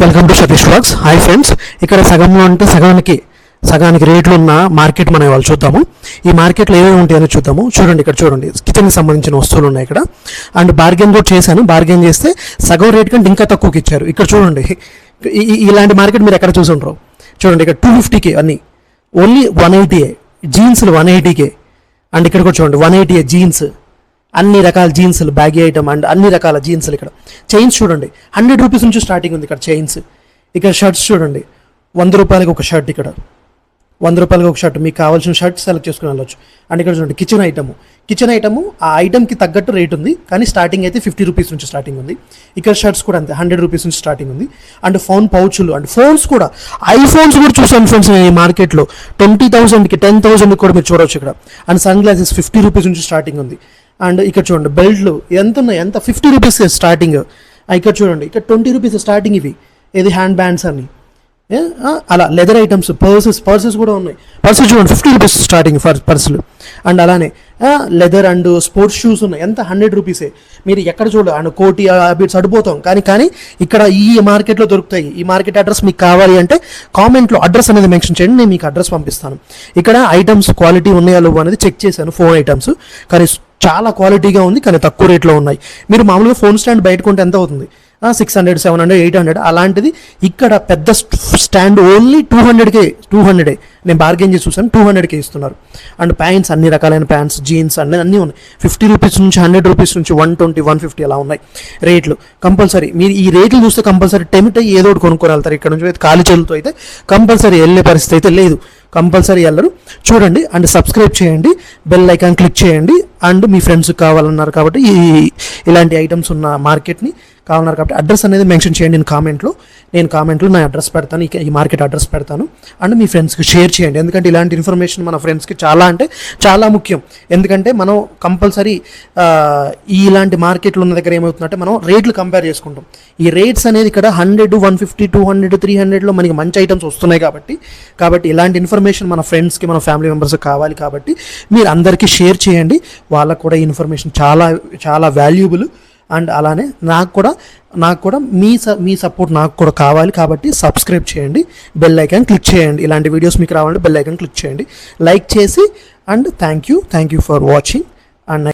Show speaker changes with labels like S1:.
S1: Welcome to Satish vlogs. Hi friends, ఇక్కడ సగంలో అంటే సగానికి రేట్లు ఉన్న మార్కెట్ మనం ఇవాళ చూద్దాము. ఈ మార్కెట్లో ఏమేమి ఉంటాయని చూద్దాము. చూడండి, ఇక్కడ చూడండి, కిచెన్కి సంబంధించిన వస్తువులు ఉన్నాయి ఇక్కడ. అండ్ బార్గెన్ కూడా చేశాను. బార్గెన్ చేస్తే సగం రేట్ కంటే ఇంకా తక్కువకి ఇచ్చారు. ఇక్కడ చూడండి, ఇలాంటి మార్కెట్ మీరు ఎక్కడ చూసుంటారు. చూడండి, ఇక్కడ 250K అన్నీ, ఓన్లీ 180 జీన్స్లు 180K. అండ్ ఇక్కడ కూడా చూడండి 180 జీన్స్, అన్ని రకాల జీన్స్లు, బ్యాగీ ఐటమ్ అండ్ అన్ని రకాల జీన్స్లు. ఇక్కడ చైన్స్ చూడండి, 100 రూపీస్ నుంచి స్టార్టింగ్ ఉంది ఇక్కడ చైన్స్. ఇక్కడ షర్ట్స్ చూడండి, 100 రూపాయలకి ఒక షర్ట్. ఇక్కడ 100 రూపాయలకి ఒక షర్ట్, మీకు కావాల్సిన షర్ట్ సెలెక్ట్ చేసుకుని వెళ్ళొచ్చు. అండ్ ఇక్కడ చూడండి కిచెన్ ఐటము ఆ ఐటమ్కి తగ్గట్టు రేట్ ఉంది, కానీ స్టార్టింగ్ అయితే 50 రూపీస్ నుంచి స్టార్టింగ్ ఉంది. ఇక్కడ షర్ట్స్ కూడా అంతే, 100 రూపీస్ నుంచి స్టార్టింగ్ ఉంది. అండ్ ఫోన్ పౌచ్లు అండ్ ఫోన్స్ కూడా, ఐఫోన్స్ కూడా చూసాను ఫ్రెండ్స్ నేను ఈ మార్కెట్లో. 20,000కి 10,000కి కూడా మీరు చూడవచ్చు ఇక్కడ. అండ్ సన్ గ్లాసెస్ 50 రూపీస్ నుంచి స్టార్టింగ్ ఉంది. అండ్ ఇక్కడ చూడండి బెల్ట్లు ఎంత ఉన్నాయి, ఎంత 50 రూపీస్ స్టార్టింగ్. ఇక్కడ చూడండి, ఇక్కడ 20 రూపీస్ స్టార్టింగ్. ఇది హ్యాండ్ బ్యాండ్స్ అని అలా లెదర్ ఐటమ్స్, పర్సెస్ కూడా ఉన్నాయి. పర్సెస్ చూడండి 50 రూపీస్ స్టార్టింగ్ పర్సులు. అండ్ అలానే లెదర్ అండ్ స్పోర్ట్స్ షూస్ ఉన్నాయి, ఎంత 100 రూపీసే. మీరు ఎక్కడ చూడ అండ్ కోటి బిట్స్ అడిపోతాం, కానీ ఇక్కడ ఈ మార్కెట్లో దొరుకుతాయి. ఈ మార్కెట్ అడ్రస్ మీకు కావాలి అంటే కామెంట్లో అడ్రస్ అనేది మెన్షన్ చేయండి, నేను మీకు అడ్రస్ పంపిస్తాను. ఇక్కడ ఐటమ్స్ క్వాలిటీ ఉన్నాయా లేవు అనేది చెక్ చేశాను. ఫోన్ ఐటమ్స్ కానీ చాలా క్వాలిటీగా ఉంది, కానీ తక్కువ రేట్లో ఉన్నాయి. మీరు మామూలుగా ఫోన్ స్టాండ్ బయట కొంటే ఎంత అవుతుంది, 600, 700, 800. అలాంటిది ఇక్కడ పెద్ద స్టాండ్ ఓన్లీ 200 నేను బార్గెన్ చేసి చూసాను, 200K ఇస్తున్నారు. అండ్ ప్యాంట్స్, అన్ని రకాలైన ప్యాంట్స్, జీన్స్ అన్నీ ఉన్నాయి. 50 రూపీస్ నుంచి 100 రూపీస్ నుంచి 120, 150 అలా ఉన్నాయి రేట్లు. కంపల్సరీ మీరు ఈ రేట్లు చూస్తే కంపల్సరీ టెమిట్ అయ్యి ఏదో ఒకటి కొనుక్కొని వెళ్తారు. ఇక్కడ నుంచి అయితే ఖాళీ చేతులతో అయితే కంపల్సరీ వెళ్ళే పరిస్థితి అయితే లేదు, కంపల్సరీ వెళ్ళరు. చూడండి అండ్ సబ్స్క్రైబ్ చేయండి, బెల్ ఐకాన్ క్లిక్ చేయండి. అండ్ మీ ఫ్రెండ్స్కి కావాలన్నారు కాబట్టి ఇలాంటి ఐటమ్స్ ఉన్న మార్కెట్ని కావాలన్నారు కాబట్టి అడ్రస్ అనేది మెన్షన్ చేయండి. నేను కామెంట్లో నా అడ్రస్ పెడతాను, ఈ మార్కెట్ అడ్రస్ పెడతాను. అండ్ మీ ఫ్రెండ్స్కి షేర్ చేయండి, ఎందుకంటే ఇలాంటి ఇన్ఫర్మేషన్ మన ఫ్రెండ్స్కి చాలా ముఖ్యం. ఎందుకంటే మనం కంపల్సరీ ఇలాంటి మార్కెట్లు ఉన్న దగ్గర ఏమవుతుందంటే మనం రేట్లు కంపేర్ చేసుకుంటాం. ఈ రేట్స్ అనేది ఇక్కడ 100, 150, 200, 300లో మనకి మంచి ఐటమ్స్ వస్తున్నాయి కాబట్టి ఇలాంటి ఇన్ఫర్మేషన్ మన ఫ్రెండ్స్కి, మన ఫ్యామిలీ మెంబర్స్కి కావాలి. కాబట్టి మీరు అందరికీ షేర్ చేయండి, వాళ్ళకు కూడా ఇన్ఫర్మేషన్ చాలా వాల్యుబుల్. అండ్ అలానే నాకు కూడా మీ సపోర్ట్ నాకు కూడా కావాలి. కాబట్టి సబ్స్క్రైబ్ చేయండి, బెల్ ఐకాన్ క్లిక్ చేయండి. ఇలాంటి వీడియోస్ మీకు రావాలంటే బెల్ ఐకాన్ క్లిక్ చేయండి, లైక్ చేసి. And thank you for watching. And